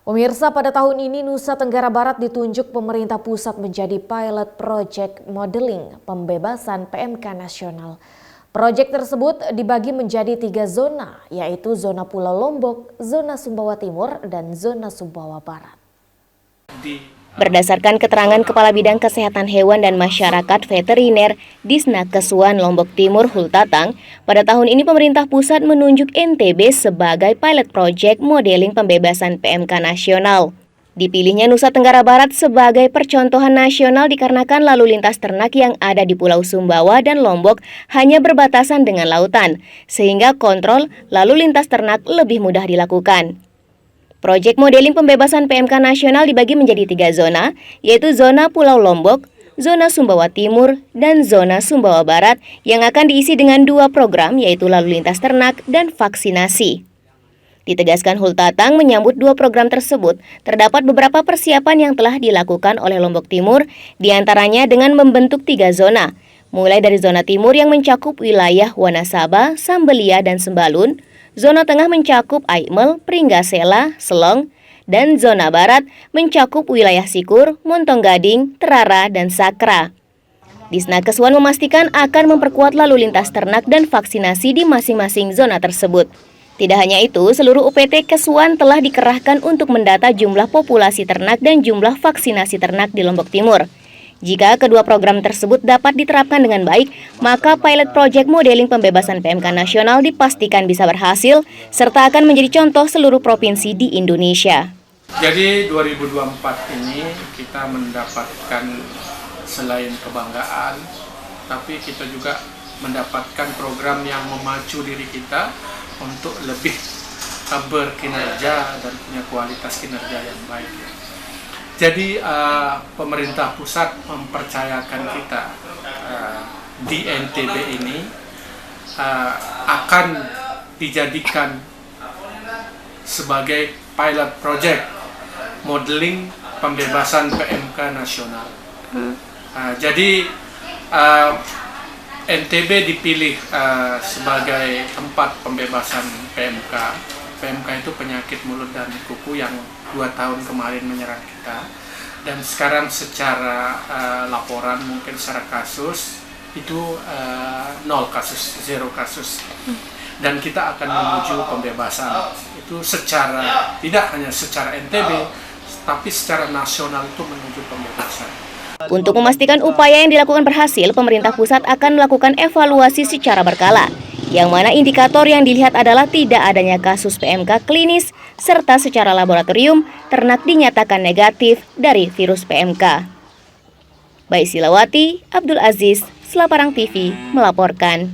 Pemirsa, pada tahun ini Nusa Tenggara Barat ditunjuk pemerintah pusat menjadi pilot project modeling pembebasan PMK nasional. Proyek tersebut dibagi menjadi 3 zona, yaitu zona Pulau Lombok, zona Sumbawa Timur, dan zona Sumbawa Barat. Berdasarkan keterangan Kepala Bidang Kesehatan Hewan dan Masyarakat Veteriner Disnakesuan Lombok Timur Hultatang, pada tahun ini pemerintah pusat menunjuk NTB sebagai pilot project modeling pembebasan PMK nasional. Dipilihnya Nusa Tenggara Barat sebagai percontohan nasional dikarenakan lalu lintas ternak yang ada di Pulau Sumbawa dan Lombok hanya berbatasan dengan lautan, sehingga kontrol lalu lintas ternak lebih mudah dilakukan. Proyek modeling pembebasan PMK nasional dibagi menjadi 3 zona, yaitu zona Pulau Lombok, zona Sumbawa Timur, dan zona Sumbawa Barat yang akan diisi dengan 2 program, yaitu lalu lintas ternak dan vaksinasi. Ditegaskan Hultatang menyambut 2 program tersebut, terdapat beberapa persiapan yang telah dilakukan oleh Lombok Timur, diantaranya dengan membentuk 3 zona, mulai dari zona timur yang mencakup wilayah Wanasaba, Sambelia, dan Sembalun, zona tengah mencakup Aimel, Pringgasela, Selong, dan zona barat mencakup wilayah Sikur, Montong Gading, Terara, dan Sakra. Disnakesuan memastikan akan memperkuat lalu lintas ternak dan vaksinasi di masing-masing zona tersebut. Tidak hanya itu, seluruh UPT Kesuan telah dikerahkan untuk mendata jumlah populasi ternak dan jumlah vaksinasi ternak di Lombok Timur. Jika kedua program tersebut dapat diterapkan dengan baik, maka pilot project modeling pembebasan PMK nasional dipastikan bisa berhasil, serta akan menjadi contoh seluruh provinsi di Indonesia. Jadi 2024 ini kita mendapatkan selain kebanggaan, tapi kita juga mendapatkan program yang memacu diri kita untuk lebih berkinerja dan punya kualitas kinerja yang baik. Jadi pemerintah pusat mempercayakan kita di NTB ini akan dijadikan sebagai pilot project modeling pembebasan PMK nasional. Jadi NTB dipilih sebagai tempat pembebasan PMK. PMK itu penyakit mulut dan kuku yang 2 tahun kemarin menyerang kita, dan sekarang secara laporan mungkin secara kasus itu 0 kasus, 0 kasus, dan kita akan menuju pembebasan itu secara tidak hanya secara NTB tapi secara nasional itu menuju pembebasan. Untuk memastikan upaya yang dilakukan berhasil, pemerintah pusat akan melakukan evaluasi secara berkala, yang mana indikator yang dilihat adalah tidak adanya kasus PMK klinis, serta secara laboratorium, ternak dinyatakan negatif dari virus PMK. Baik Silawati, Abdul Aziz, Selaparang TV melaporkan.